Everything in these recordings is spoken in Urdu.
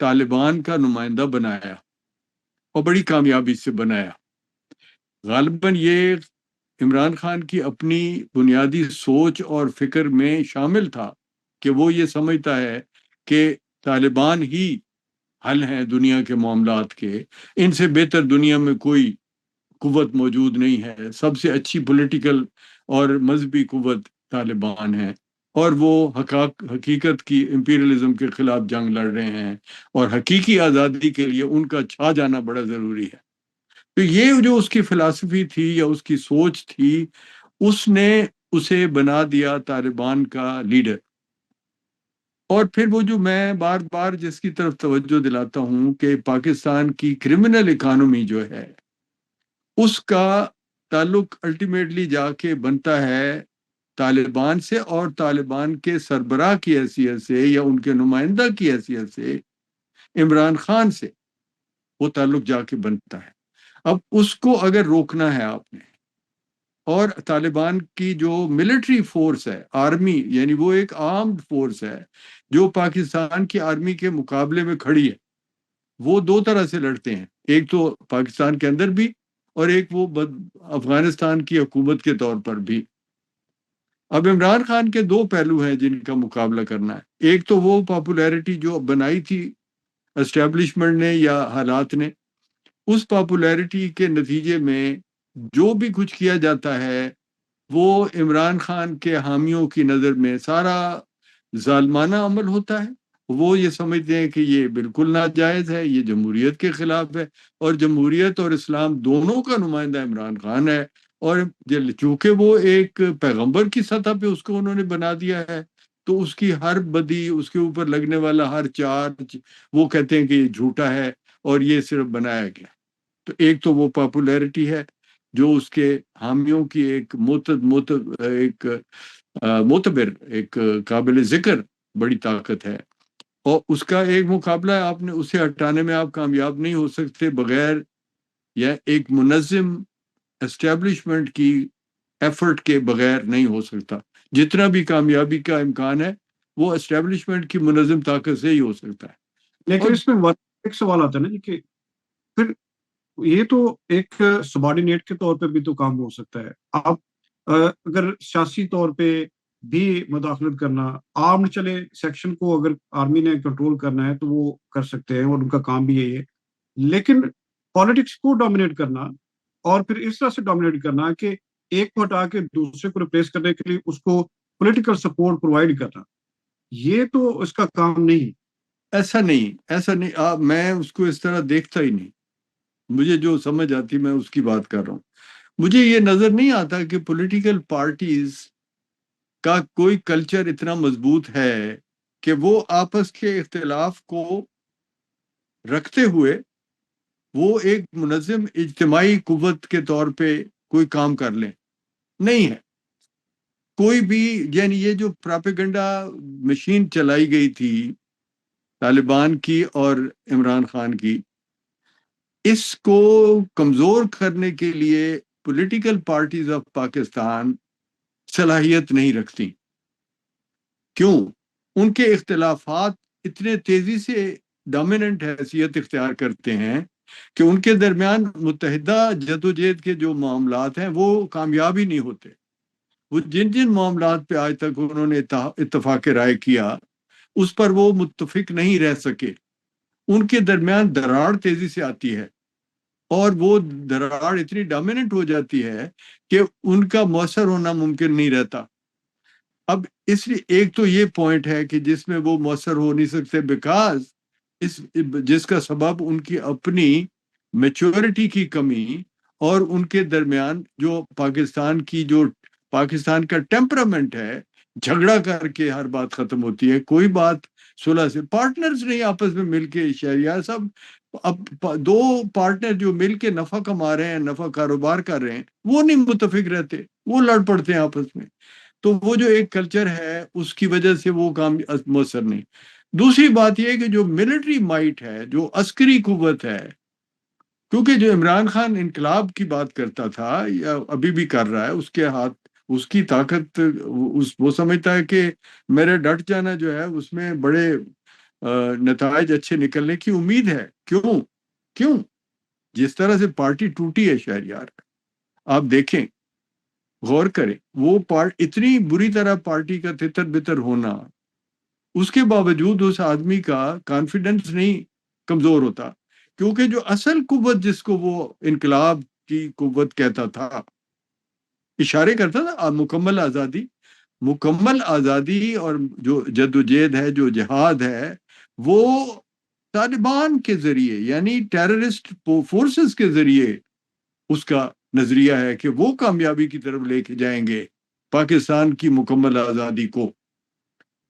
طالبان کا نمائندہ بنایا اور بڑی کامیابی سے بنایا. غالباً یہ عمران خان کی اپنی بنیادی سوچ اور فکر میں شامل تھا کہ وہ یہ سمجھتا ہے کہ طالبان ہی حل ہیں دنیا کے معاملات کے، ان سے بہتر دنیا میں کوئی قوت موجود نہیں ہے، سب سے اچھی پولیٹیکل اور مذہبی قوت طالبان ہے، اور وہ حقیقت کی امپیریلزم کے خلاف جنگ لڑ رہے ہیں اور حقیقی آزادی کے لیے ان کا چھا جانا بڑا ضروری ہے. تو یہ جو اس کی فلسفی تھی یا اس کی سوچ تھی، اس نے اسے بنا دیا طالبان کا لیڈر. اور پھر وہ جو میں بار بار جس کی طرف توجہ دلاتا ہوں کہ پاکستان کی کرمنل اکانومی جو ہے اس کا تعلق الٹیمیٹلی جا کے بنتا ہے طالبان سے، اور طالبان کے سربراہ کی حیثیت سے یا ان کے نمائندہ کی حیثیت سے عمران خان سے وہ تعلق جا کے بنتا ہے. اب اس کو اگر روکنا ہے آپ نے، اور طالبان کی جو ملٹری فورس ہے، آرمی، یعنی وہ ایک آرمڈ فورس ہے جو پاکستان کی آرمی کے مقابلے میں کھڑی ہے، وہ دو طرح سے لڑتے ہیں، ایک تو پاکستان کے اندر بھی اور ایک وہ افغانستان کی حکومت کے طور پر بھی. اب عمران خان کے دو پہلو ہیں جن کا مقابلہ کرنا ہے. ایک تو وہ پاپولیرٹی جو بنائی تھی اسٹیبلشمنٹ نے یا حالات نے، اس پاپولیرٹی کے نتیجے میں جو بھی کچھ کیا جاتا ہے وہ عمران خان کے حامیوں کی نظر میں سارا ظالمانہ عمل ہوتا ہے. وہ یہ سمجھتے ہیں کہ یہ بالکل ناجائز ہے، یہ جمہوریت کے خلاف ہے، اور جمہوریت اور اسلام دونوں کا نمائندہ عمران خان ہے. اور چونکہ وہ ایک پیغمبر کی سطح پہ اس کو انہوں نے بنا دیا ہے، تو اس کی ہر بدی، اس کے اوپر لگنے والا ہر چارج، وہ کہتے ہیں کہ یہ جھوٹا ہے اور یہ صرف بنایا گیا. تو ایک تو وہ پاپولیرٹی ہے جو اس کے حامیوں کی ایک معتبر، ایک قابل ذکر بڑی طاقت ہے، اور اس کا ایک مقابلہ ہے. آپ نے اسے ہٹانے میں آپ کامیاب نہیں ہو سکتے بغیر یا ایک منظم اسٹیبلشمنٹ کی ایفرٹ کے بغیر نہیں ہو سکتا. جتنا بھی کامیابی کا امکان ہے وہ اسٹیبلشمنٹ کی منظم طاقت سے ہی ہو سکتا ہے. لیکن اس میں ایک سوال آتا ہے نا جی کہ پھر یہ تو ایک سبارڈینیٹ کے طور پہ بھی تو کام ہو سکتا ہے. آپ اگر سیاسی طور پہ بھی مداخلت کرنا، آرمڈ چلے سیکشن کو اگر آرمی نے کنٹرول کرنا ہے تو وہ کر سکتے ہیں اور ان کا کام بھی یہی ہے، لیکن پالیٹکس کو ڈومینیٹ کرنا اور پھر اس طرح سے ڈومینیٹ کرنا کہ ایک کو ہٹا کے دوسرے کو ریپلیس کرنے کے لیے اس کو پولیٹیکل سپورٹ پرووائڈ کرنا، یہ تو اس کا کام نہیں. ایسا نہیں میں اس کو اس طرح دیکھتا ہی نہیں. مجھے جو سمجھ آتی میں اس کی بات کر رہا ہوں. مجھے یہ نظر نہیں آتا کہ پولیٹیکل پارٹیز کا کوئی کلچر اتنا مضبوط ہے کہ وہ آپس کے اختلاف کو رکھتے ہوئے وہ ایک منظم اجتماعی قوت کے طور پہ کوئی کام کر لیں. نہیں ہے کوئی بھی. یعنی یہ جو پراپیگنڈا مشین چلائی گئی تھی طالبان کی اور عمران خان کی، اس کو کمزور کرنے کے لیے پولیٹیکل پارٹیز آف پاکستان صلاحیت نہیں رکھتی. کیوں؟ ان کے اختلافات اتنے تیزی سے ڈومیننٹ حیثیت اختیار کرتے ہیں کہ ان کے درمیان متحدہ جدوجہد کے جو معاملات ہیں وہ کامیاب ہی نہیں ہوتے. وہ جن جن معاملات پہ آج تک انہوں نے اتفاق رائے کیا اس پر وہ متفق نہیں رہ سکے. ان کے درمیان دراڑ تیزی سے آتی ہے، اور وہ دراڑ اتنی ڈومیننٹ ہو جاتی ہے کہ ان کا مؤثر ہونا ممکن نہیں رہتا. اب اس لیے ایک تو یہ پوائنٹ ہے کہ جس میں وہ مؤثر ہو نہیں سکتے بیکاز جس کا سبب ان کی اپنی میچورٹی کی کمی اور ان کے درمیان جو پاکستان کا ٹیمپرامنٹ ہے، جھگڑا کر کے ہر بات ختم ہوتی ہے. کوئی بات صلح سے، پارٹنرز نہیں آپس میں مل کے شہریار صاحب. اب دو پارٹنر جو مل کے نفع کما رہے ہیں، نفع کاروبار کر رہے ہیں، وہ نہیں متفق رہتے، وہ لڑ پڑتے ہیں آپس میں. تو وہ جو ایک کلچر ہے اس کی وجہ سے وہ کام مؤثر نہیں. دوسری بات یہ کہ جو ملٹری مائٹ ہے، جو عسکری قوت ہے، کیونکہ جو عمران خان انقلاب کی بات کرتا تھا یا ابھی بھی کر رہا ہے، اس کے ہاتھ، اس کی طاقت، وہ سمجھتا ہے کہ میرے ڈٹ جانا جو ہے اس میں بڑے نتائج اچھے نکلنے کی امید ہے. کیوں جس طرح سے پارٹی ٹوٹی ہے شہریار، آپ دیکھیں، غور کریں، وہ اتنی بری طرح پارٹی کا تتر بتر ہونا، اس کے باوجود اس آدمی کا کانفیڈنس نہیں کمزور ہوتا، کیونکہ جو اصل قوت جس کو وہ انقلاب کی قوت کہتا تھا، اشارے کرتا تھا، مکمل آزادی اور جو جدوجہد ہے، جو جہاد ہے، وہ طالبان کے ذریعے، یعنی ٹیررسٹ فورسز کے ذریعے اس کا نظریہ ہے کہ وہ کامیابی کی طرف لے کے جائیں گے پاکستان کی مکمل آزادی کو.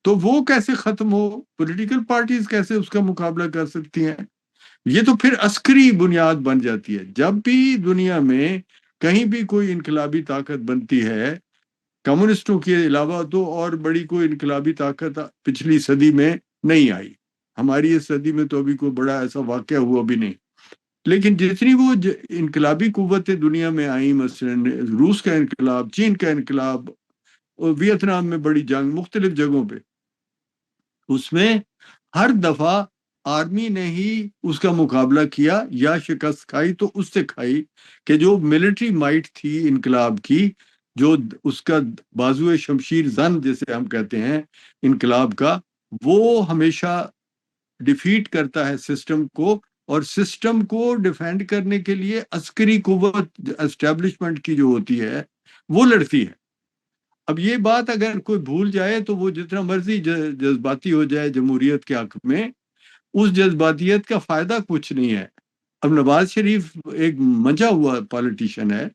تو وہ کیسے ختم ہو؟ پولیٹیکل پارٹیز کیسے اس کا مقابلہ کر سکتی ہیں؟ یہ تو پھر عسکری بنیاد بن جاتی ہے. جب بھی دنیا میں کہیں بھی کوئی انقلابی طاقت بنتی ہے، کمیونسٹوں کے علاوہ تو اور بڑی کوئی انقلابی طاقت پچھلی صدی میں نہیں آئی. ہماری اس صدی میں تو ابھی کوئی بڑا ایسا واقعہ ہوا بھی نہیں، لیکن جتنی وہ انقلابی قوتیں دنیا میں آئیں، مثلا روس کا انقلاب، چین کا انقلاب، اور ویتنام میں بڑی جنگ، مختلف جگہوں پہ، اس میں ہر دفعہ آرمی نے ہی اس کا مقابلہ کیا، یا شکست کھائی تو اس سے کھائی کہ جو ملٹری مائٹ تھی انقلاب کی، جو اس کا بازو شمشیر زن جسے ہم کہتے ہیں انقلاب کا، وہ ہمیشہ ڈیفیٹ کرتا ہے سسٹم کو، اور سسٹم کو ڈیفینڈ کرنے کے لیے عسکری قوت اسٹیبلشمنٹ کی جو ہوتی ہے وہ لڑتی ہے. اب یہ بات اگر کوئی بھول جائے تو وہ جتنا مرضی جذباتی ہو جائے جمہوریت کے حق میں، اس جذباتیت کا فائدہ کچھ نہیں ہے. اب نواز شریف ایک منجا ہوا پالیٹیشین ہے،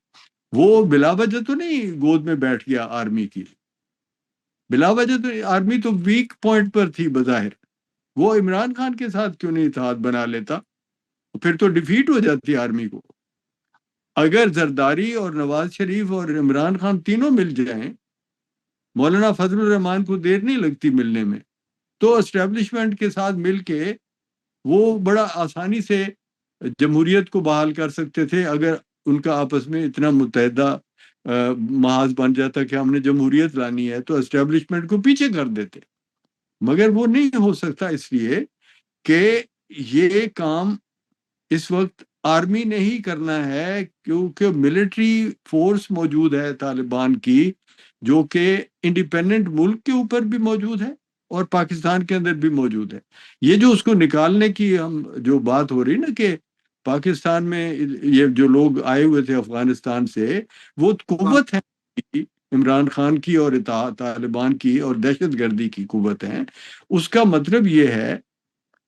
وہ بلا وجہ تو نہیں گود میں بیٹھ گیا آرمی کی، بلا وجہ تو آرمی تو ویک پوائنٹ پر تھی بظاہر، وہ عمران خان کے ساتھ کیوں نہیں اتحاد بنا لیتا؟ پھر تو ڈیفیٹ ہو جاتی آرمی کو. اگر زرداری اور نواز شریف اور عمران خان تینوں مل جائیں، مولانا فضل الرحمان کو دیر نہیں لگتی ملنے میں، تو اسٹیبلشمنٹ کے ساتھ مل کے وہ بڑا آسانی سے جمہوریت کو بحال کر سکتے تھے، اگر ان کا آپس میں اتنا متحدہ محاذ بن جاتا کہ ہم نے جمہوریت لانی ہے، تو اسٹیبلشمنٹ کو پیچھے کر دیتے. مگر وہ نہیں ہو سکتا، اس لیے کہ یہ کام اس وقت آرمی نے ہی کرنا ہے، کیونکہ ملٹری فورس موجود ہے طالبان کی، جو کہ انڈیپینڈنٹ ملک کے اوپر بھی موجود ہے اور پاکستان کے اندر بھی موجود ہے. یہ جو اس کو نکالنے کی ہم جو بات ہو رہی نا، کہ پاکستان میں یہ جو لوگ آئے ہوئے تھے افغانستان سے، وہ قوت ہے عمران خان کی اور طالبان کی اور دہشت گردی کی قوت ہیں. اس کا مطلب یہ ہے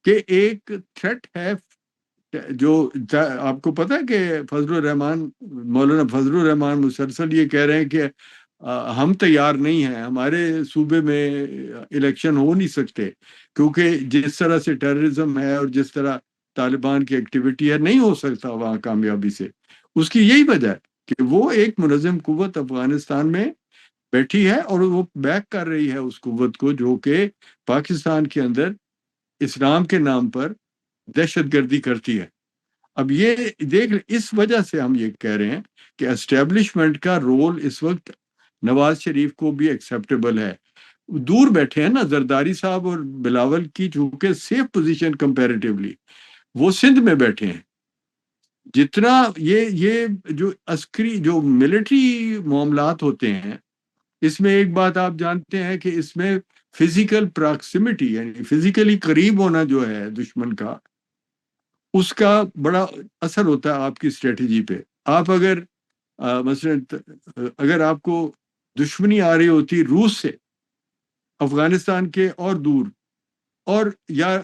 کہ ایک تھریٹ ہے، جو آپ کو پتا ہے کہ مولانا فضل الرحمان مسلسل یہ کہہ رہے ہیں کہ ہم تیار نہیں ہیں، ہمارے صوبے میں الیکشن ہو نہیں سکتے، کیونکہ جس طرح سے ٹیررزم ہے اور جس طرح طالبان کی ایکٹیویٹی ہے، نہیں ہو سکتا وہاں کامیابی سے. اس کی یہی وجہ ہے کہ وہ ایک منظم قوت افغانستان میں بیٹھی ہے، اور وہ بیک کر رہی ہے اس قوت کو جو کہ پاکستان کے اندر اسلام کے نام پر دہشت گردی کرتی ہے. اب یہ دیکھ، اس وجہ سے ہم یہ کہہ رہے ہیں کہ اسٹیبلشمنٹ کا رول اس وقت نواز شریف کو بھی ایکسیپٹیبل ہے. دور بیٹھے ہیں نا زرداری صاحب اور بلاول کی، چونکہ سیف پوزیشن کمپیریٹیولی، وہ سندھ میں بیٹھے ہیں. جتنا یہ جو عسکری جو ملٹری معاملات ہوتے ہیں، اس میں ایک بات آپ جانتے ہیں کہ اس میں فزیکل پراکسیمٹی، یعنی فزیکلی قریب ہونا جو ہے دشمن کا، اس کا بڑا اثر ہوتا ہے آپ کی اسٹریٹجی پہ. آپ اگر مثلا اگر آپ کو دشمنی آ رہی ہوتی روس سے، افغانستان کے اور دور، اور یا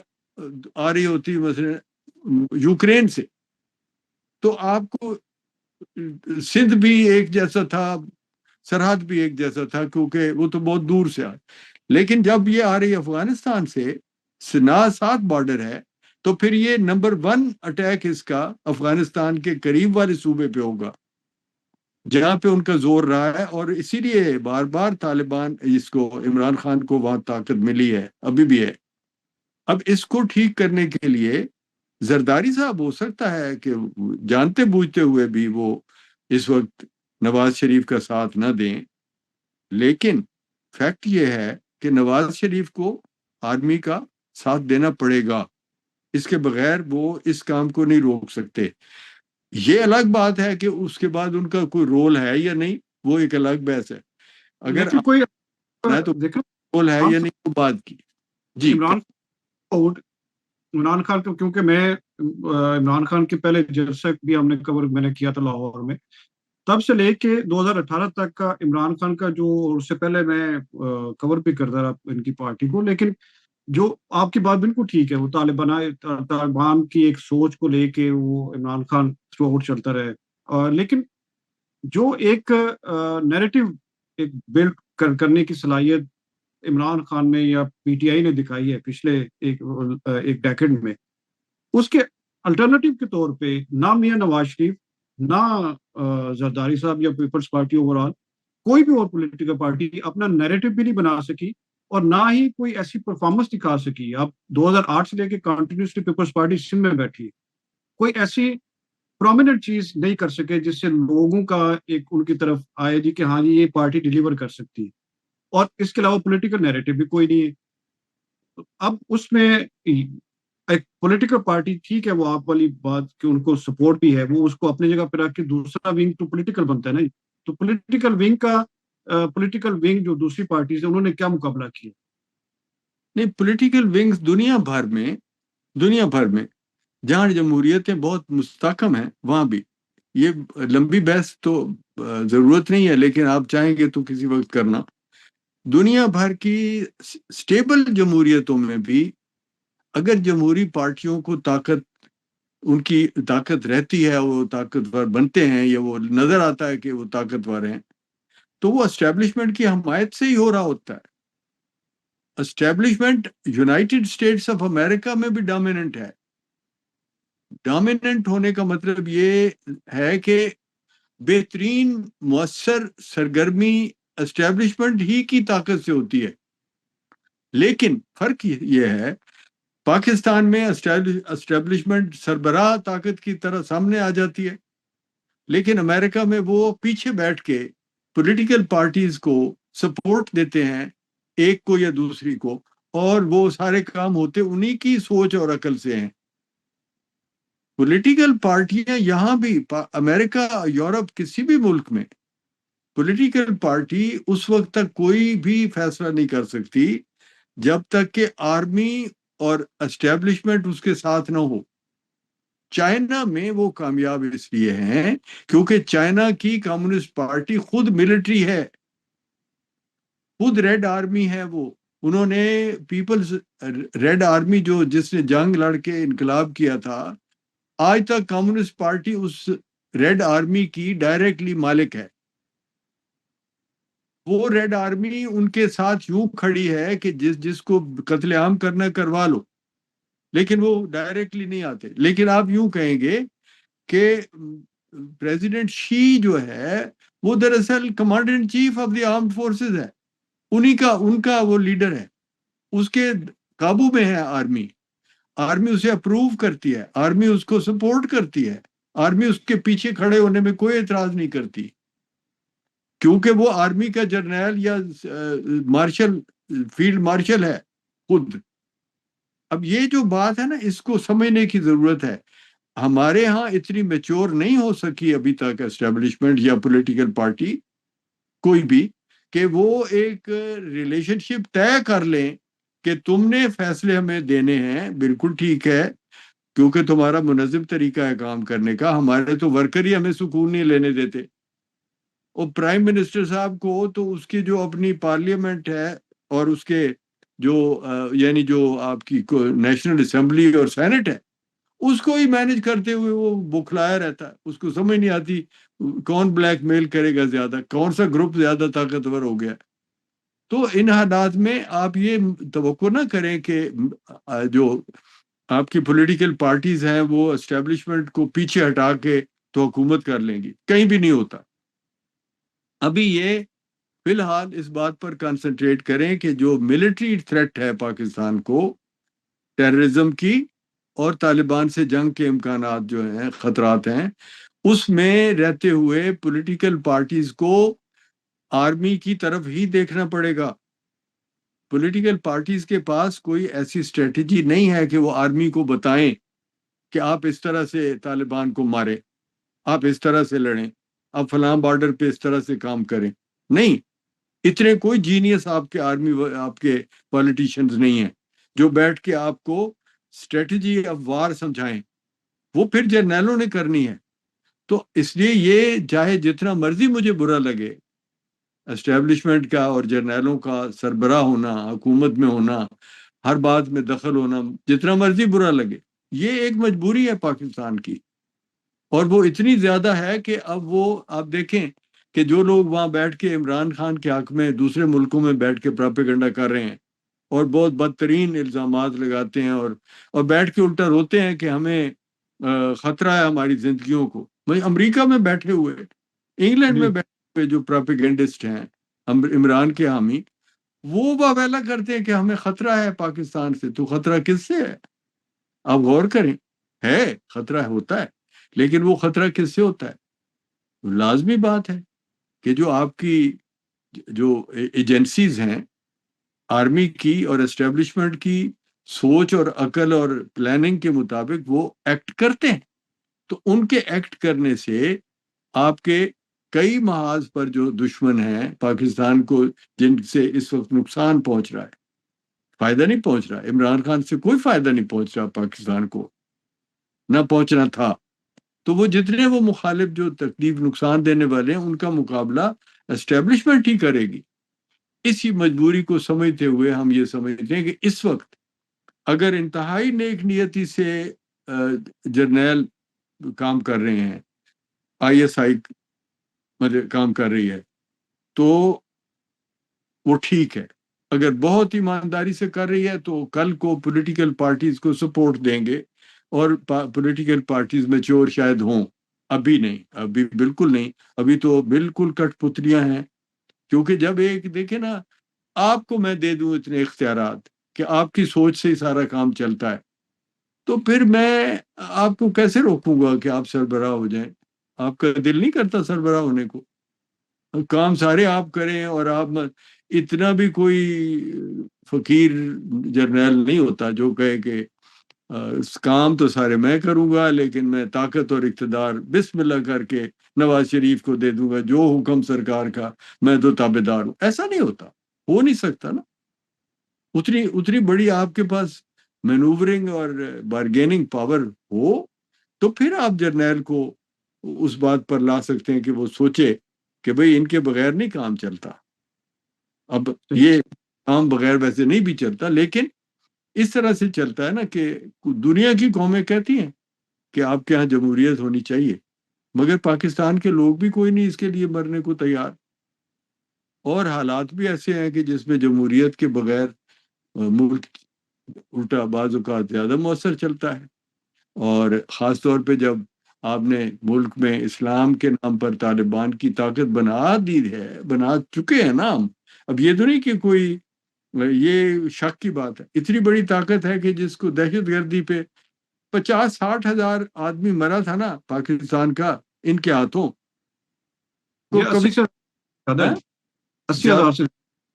آ رہی ہوتی مثلا یوکرین سے، تو آپ کو سندھ بھی ایک جیسا تھا، سرحد بھی ایک جیسا تھا، کیونکہ وہ تو بہت دور سے آ. لیکن جب یہ آ رہی افغانستان سے، ساتھ بارڈر ہے، تو پھر یہ نمبر 1 اٹیک اس کا افغانستان کے قریب والے صوبے پہ ہوگا، جہاں پہ ان کا زور رہا ہے. اور اسی لیے بار بار طالبان اس کو، عمران خان کو وہاں طاقت ملی ہے، ابھی بھی ہے. اب اس کو ٹھیک کرنے کے لیے زرداری صاحب ہو سکتا ہے کہ جانتے بوجھتے ہوئے بھی وہ اس وقت نواز شریف کا ساتھ نہ دیں، لیکن فیکٹ یہ ہے کہ نواز شریف کو آرمی کا ساتھ دینا پڑے گا، اس کے بغیر وہ اس کام کو نہیں روک سکتے۔ یہ الگ بات ہے کہ اس کے بعد ان کا کوئی رول ہے یا نہیں، وہ ایک الگ بحث ہے۔ اگر لیکن کوئی ہے تو دیکھو رول ہے یا نہیں وہ بات کی۔ جی عمران عمران خان کا، کیونکہ میں عمران خان کے پہلے جلسہ بھی ہم نے کور میں نے کیا تھا لاہور میں، تب سے لے کے 2018 تک کا عمران خان کا جو، اس سے پہلے میں کور بھی کرتا رہا ان کی پارٹی کو، لیکن جو آپ کی بات بالکل ٹھیک ہے، وہ طالبان کی ایک سوچ کو لے کے وہ عمران خان تھرو آؤٹ چلتا رہے، لیکن جو ایک نیریٹو ایک بلڈ کرنے کی صلاحیت عمران خان میں یا پی ٹی آئی نے دکھائی ہے پچھلے ایک ڈیکیڈ میں، اس کے الٹرنیٹو کے طور پہ نہ میاں نواز شریف، نہ زرداری صاحب یا پیپلز پارٹی اوور آل، کوئی بھی اور پولیٹیکل پارٹی اپنا نیریٹو بھی نہیں بنا سکی اور نہ ہی کوئی ایسی پرفارمنس دکھا سکی۔ اب 2008 سے لے کے کنٹینیوسلی پیپلز پارٹی سندھ میں بیٹھی ہے، کوئی ایسی پرومیننٹ چیز نہیں کر سکے جس سے لوگوں کا ایک ان کی طرف آئے جی کہ ہاں جی یہ پارٹی ڈیلیور کر سکتی ہے، اور اس کے علاوہ پولیٹیکل نیریٹو بھی کوئی نہیں ہے۔ اب اس میں ایک پولیٹیکل پارٹی ٹھیک ہے، وہ آپ والی بات کہ ان کو سپورٹ بھی ہے، وہ اس کو اپنی جگہ پہ رکھ کے دوسرا ونگ تو پولیٹیکل بنتا ہے نا، تو پولیٹیکل ونگ جو دوسری پارٹیز ہیں انہوں نے کیا مقابلہ کیا؟ نہیں، پولیٹیکل ونگز دنیا بھر میں جہاں جمہوریتیں بہت مستحکم ہیں وہاں بھی، یہ لمبی بحث تو ضرورت نہیں ہے، لیکن آپ چاہیں گے تو کسی وقت کرنا۔ دنیا بھر کی سٹیبل جمہوریتوں میں بھی اگر جمہوری پارٹیوں کو ان کی طاقت رہتی ہے، وہ طاقتور بنتے ہیں یا وہ نظر آتا ہے کہ وہ طاقتور ہیں، تو وہ اسٹیبلشمنٹ کی حمایت سے ہی ہو رہا ہوتا ہے۔ Establishment United States of America میں بھی ڈومیننٹ ہے۔ ڈومیننٹ ہونے کا مطلب یہ ہے کہ بہترین مؤثر سرگرمی اسٹیبلشمنٹ ہی کی طاقت سے ہوتی ہے، لیکن فرق یہ ہے پاکستان میں اسٹیبلشمنٹ سربراہ طاقت کی طرح سامنے آ جاتی ہے، لیکن امریکہ میں وہ پیچھے بیٹھ کے پولیٹیکل پارٹیز کو سپورٹ دیتے ہیں، ایک کو یا دوسری کو، اور وہ سارے کام ہوتے انہی کی سوچ اور عقل سے ہیں۔ پولیٹیکل پارٹیاں یہاں بھی امریکہ، یورپ، کسی بھی ملک میں پولیٹیکل پارٹی اس وقت تک کوئی بھی فیصلہ نہیں کر سکتی جب تک کہ آرمی اور اسٹیبلشمنٹ اس کے ساتھ نہ ہو۔ چائنا میں وہ کامیاب اس لیے ہیں کیونکہ چائنا کی کمیونسٹ پارٹی خود ملٹری ہے، خود ریڈ آرمی ہے۔ وہ انہوں نے پیپلز ریڈ آرمی جس نے جنگ لڑ کے انقلاب کیا تھا، آج تک کمیونسٹ پارٹی اس ریڈ آرمی کی ڈائریکٹلی مالک ہے۔ وہ ریڈ آرمی ان کے ساتھ یوں کھڑی ہے کہ جس کو قتل عام کرنا کروا لو، لیکن وہ ڈائریکٹلی نہیں آتے۔ لیکن آپ یوں کہیں گے کہ پریزیڈنٹ شی جو ہے وہ دراصل commander in chief of the armed forces ہے، ان کا وہ لیڈر ہے، اس کے قابو میں ہے آرمی اسے اپروو کرتی ہے، آرمی اس کو سپورٹ کرتی ہے، آرمی اس کے پیچھے کھڑے ہونے میں کوئی اعتراض نہیں کرتی، کیونکہ وہ آرمی کا جرنیل یا مارشل، فیلڈ مارشل ہے خود۔ اب یہ جو بات ہے نا، اس کو سمجھنے کی ضرورت ہے۔ ہمارے ہاں اتنی میچور نہیں ہو سکی ابھی تک اسٹیبلشمنٹ یا پولیٹیکل پارٹی کوئی بھی کہ وہ ایک ریلیشن شپ طے کر لیں کہ تم نے فیصلے ہمیں دینے ہیں، بالکل ٹھیک ہے، کیونکہ تمہارا منظم طریقہ ہے کام کرنے کا، ہمارے تو ورکر ہی ہمیں سکون نہیں لینے دیتے۔ اور پرائم منسٹر صاحب کو تو اس کی جو اپنی پارلیمنٹ ہے اور اس کے جو یعنی جو آپ کی نیشنل اسمبلی اور سینٹ ہے، اس کو ہی مینج کرتے ہوئے وہ بکھلایا رہتا ہے، اس کو سمجھ نہیں آتی کون بلیک میل کرے گا زیادہ، کون سا گروپ زیادہ طاقتور ہو گیا۔ تو ان حالات میں آپ یہ توقع نہ کریں کہ جو آپ کی پولیٹیکل پارٹیز ہیں وہ اسٹیبلشمنٹ کو پیچھے ہٹا کے تو حکومت کر لیں گی، کہیں بھی نہیں ہوتا۔ ابھی یہ فی الحال اس بات پر کنسنٹریٹ کریں کہ جو ملٹری تھریٹ ہے پاکستان کو، ٹیررزم کی اور طالبان سے جنگ کے امکانات جو ہیں، خطرات ہیں، اس میں رہتے ہوئے پولیٹیکل پارٹیز کو آرمی کی طرف ہی دیکھنا پڑے گا۔ پولیٹیکل پارٹیز کے پاس کوئی ایسی اسٹریٹجی نہیں ہے کہ وہ آرمی کو بتائیں کہ آپ اس طرح سے طالبان کو ماریں، آپ اس طرح سے لڑیں، آپ فلاں بارڈر پہ اس طرح سے کام کریں. نہیں، اتنے کوئی جینیس آپ کے آرمی آپ کے پولیٹیشینز نہیں ہیں جو بیٹھ کے آپ کو اسٹریٹجی آف وار سمجھائیں. وہ پھر جرنیلوں نے کرنی ہے. تو اس لیے یہ چاہے جتنا مرضی مجھے برا لگے اسٹیبلشمنٹ کا اور جرنیلوں کا سربراہ ہونا، حکومت میں ہونا، ہر بات میں دخل ہونا، جتنا مرضی برا لگے، یہ ایک مجبوری ہے پاکستان کی. اور وہ اتنی زیادہ ہے کہ اب وہ آپ دیکھیں کہ جو لوگ وہاں بیٹھ کے عمران خان کے حق میں دوسرے ملکوں میں بیٹھ کے پراپیگنڈا کر رہے ہیں اور بہت بدترین الزامات لگاتے ہیں اور بیٹھ کے الٹا روتے ہیں کہ ہمیں خطرہ ہے ہماری زندگیوں کو. بھائی امریکہ میں بیٹھے ہوئے، انگلینڈ میں بیٹھے ہوئے جو پراپیگنڈسٹ ہیں عمران کے حامی، وہ واویلا کرتے ہیں کہ ہمیں خطرہ ہے پاکستان سے. تو خطرہ کس سے ہے؟ آپ غور کریں. ہے خطرہ ہوتا ہے، لیکن وہ خطرہ کس سے ہوتا ہے؟ لازمی بات ہے کہ جو آپ کی جو ایجنسیز ہیں آرمی کی اور اسٹیبلشمنٹ کی سوچ اور عقل اور پلاننگ کے مطابق وہ ایکٹ کرتے ہیں. تو ان کے ایکٹ کرنے سے آپ کے کئی محاذ پر جو دشمن ہیں پاکستان کو، جن سے اس وقت نقصان پہنچ رہا ہے، فائدہ نہیں پہنچ رہا. عمران خان سے کوئی فائدہ نہیں پہنچ رہا پاکستان کو، نہ پہنچنا تھا. تو وہ جتنے وہ مخالف جو تکلیف نقصان دینے والے ہیں ان کا مقابلہ اسٹیبلشمنٹ ہی کرے گی. اسی مجبوری کو سمجھتے ہوئے ہم یہ سمجھتے ہیں کہ اس وقت اگر انتہائی نیک نیتی سے جرنیل کام کر رہے ہیں، آئی ایس آئی کام کر رہی ہے، تو وہ ٹھیک ہے. اگر بہت ایمانداری سے کر رہی ہے تو کل کو پولیٹیکل پارٹیز کو سپورٹ دیں گے اور پولیٹیکل پارٹیز میچور شاید ہوں. ابھی نہیں، ابھی بالکل نہیں. ابھی تو بالکل کٹ پتلیاں ہیں. کیونکہ جب ایک دیکھیں نا، آپ کو میں دے دوں اتنے اختیارات کہ آپ کی سوچ سے ہی سارا کام چلتا ہے، تو پھر میں آپ کو کیسے روکوں گا کہ آپ سربراہ ہو جائیں؟ آپ کا دل نہیں کرتا سربراہ ہونے کو؟ کام سارے آپ کریں، اور آپ اتنا بھی کوئی فقیر جرنیل نہیں ہوتا جو کہے کہ کام تو سارے میں کروں گا لیکن میں طاقت اور اقتدار بسم اللہ کر کے نواز شریف کو دے دوں گا، جو حکم سرکار کا میں تو تابع دار ہوں. ایسا نہیں ہوتا، ہو نہیں سکتا نا. اتنی بڑی آپ کے پاس مینوورنگ اور بارگیننگ پاور ہو تو پھر آپ جرنیل کو اس بات پر لا سکتے ہیں کہ وہ سوچے کہ بھئی ان کے بغیر نہیں کام چلتا. اب یہ کام بغیر ویسے نہیں بھی چلتا، لیکن اس طرح سے چلتا ہے نا کہ دنیا کی قومیں کہتی ہیں کہ آپ کے ہاں جمہوریت ہونی چاہیے، مگر پاکستان کے لوگ بھی کوئی نہیں اس کے لیے مرنے کو تیار. اور حالات بھی ایسے ہیں کہ جس میں جمہوریت کے بغیر ملک الٹا بعض اوقات زیادہ مؤثر چلتا ہے. اور خاص طور پہ جب آپ نے ملک میں اسلام کے نام پر طالبان کی طاقت بنا دی ہے، بنا چکے ہیں نا ہم. اب یہ تو نہیں کہ کوئی یہ شک کی بات ہے، اتنی بڑی طاقت ہے کہ جس کو دہشت گردی پہ 50-60 ہزار آدمی مرا تھا نا پاکستان کا ان کے ہاتھوں کو یہ کبھی 80 سے زیادہ ہاں؟ ہے، 80,000 سے.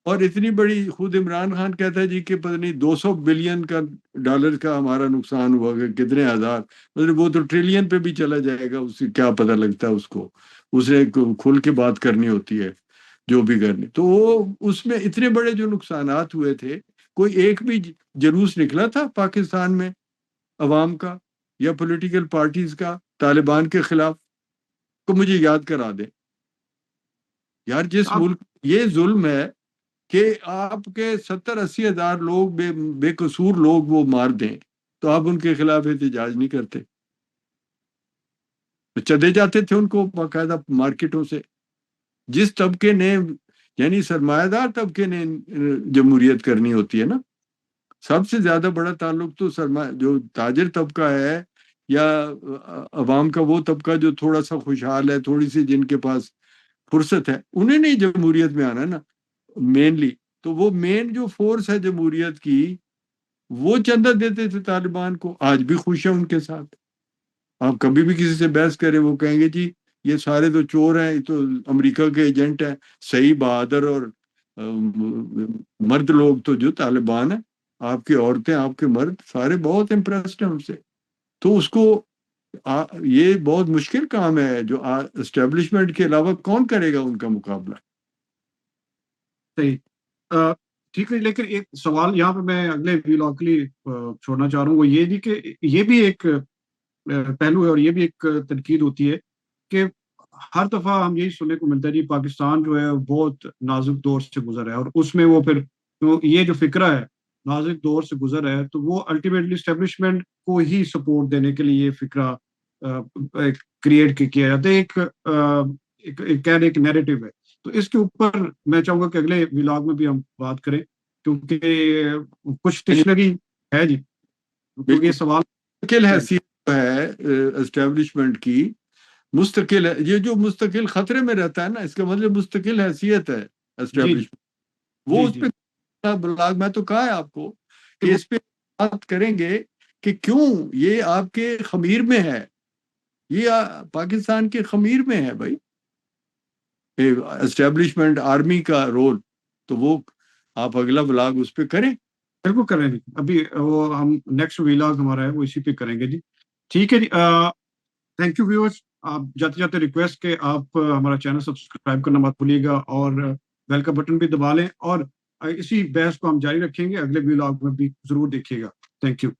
اور اتنی بڑی خود عمران خان کہتا ہے جی کہ پتہ نہیں 200 بلین کا ڈالر کا ہمارا نقصان ہوا کہ کتنے ہزار، مطلب وہ تو ٹریلین پہ بھی چلا جائے گا، اس سے کیا پتہ لگتا ہے اس کو. اسے کھل کے بات کرنی ہوتی ہے جو بھی کرنی. تو وہ اس میں اتنے بڑے جو نقصانات ہوئے تھے، کوئی ایک بھی جلوس نکلا تھا پاکستان میں عوام کا یا پولیٹیکل پارٹیز کا طالبان کے خلاف؟ کو مجھے یاد کرا دیں یار. جس آپ ملک یہ ظلم ہے کہ آپ کے 70-80 ہزار لوگ بے قصور لوگ وہ مار دیں تو آپ ان کے خلاف احتجاج نہیں کرتے. چلے جاتے تھے ان کو باقاعدہ مارکیٹوں سے. جس طبقے نے یعنی سرمایہ دار طبقے نے جمہوریت کرنی ہوتی ہے نا، سب سے زیادہ بڑا تعلق تو جو تاجر طبقہ ہے یا عوام کا وہ طبقہ جو تھوڑا سا خوشحال ہے، تھوڑی سی جن کے پاس فرصت ہے، انہیں نہیں جمہوریت میں آنا نا مینلی. تو وہ مین جو فورس ہے جمہوریت کی، وہ چندہ دیتے تھے طالبان کو. آج بھی خوش ہیں ان کے ساتھ. آپ کبھی بھی کسی سے بحث کریں وہ کہیں گے جی یہ سارے تو چور ہیں، یہ تو امریکہ کے ایجنٹ ہیں. صحیح، بہادر اور مرد لوگ تو جو طالبان ہیں، آپ کی عورتیں، آپ کے مرد سارے بہت امپریسڈ ہیں ان سے. تو اس کو یہ بہت مشکل کام ہے جو اسٹیبلشمنٹ کے علاوہ کون کرے گا ان کا مقابلہ. صحیح. ٹھیک ہے، لیکن ایک سوال یہاں پہ میں اگلے ویلاگ کے لیے چھوڑنا چاہ رہا ہوں، وہ یہ جی کہ یہ بھی ایک پہلو ہے اور یہ بھی ایک تنقید ہوتی ہے کہ ہر دفعہ ہم یہی سننے کو ملتا ہے جی پاکستان جو ہے بہت نازک دور سے گزر ہے، اور اس میں وہ پھر یہ جو فکرہ ہے نازک دور سے گزر ہے تو وہ الٹیمیٹلی اسٹیبلشمنٹ کو ہی سپورٹ دینے کے لیے یہ فکرہ کریٹ کیا جاتا ہے، ایک نیریٹو ہے. تو اس کے اوپر میں چاہوں گا کہ اگلے ولاگ میں بھی ہم بات کریں، کیونکہ کچھ ڈکشنری ہے جی، کیونکہ یہ سوال مستقل حیثیت ہے اسٹیبلشمنٹ کی، مستقل ہے. یہ جو مستقل خطرے میں رہتا ہے نا، اس کا مطلب مستقل حیثیت ہے اسٹیبلشمنٹ. وہ اس پہ بلاگ میں تو کہا ہے آپ کو کہ اس پہ بات کریں گے کہ کیوں یہ آپ کے خمیر میں ہے، یہ پاکستان کے خمیر میں ہے بھائی اسٹیبلشمنٹ آرمی کا رول. تو وہ آپ اگلا بلاگ اس پہ کریں. بالکل کریں گے، ابھی وہ ہم نیکسٹ ویلاگ ہمارا ہے وہ اسی پہ کریں گے جی. ٹھیک ہے جی. Thank you viewers. آپ جاتے جاتے ریکویسٹ کہ آپ ہمارا چینل سبسکرائب کرنا مت بھولیے گا اور بیل کا بٹن بھی دبا لیں، اور اسی بحث کو ہم جاری رکھیں گے، اگلے ویلاگ میں بھی ضرور دیکھیے گا. Thank you.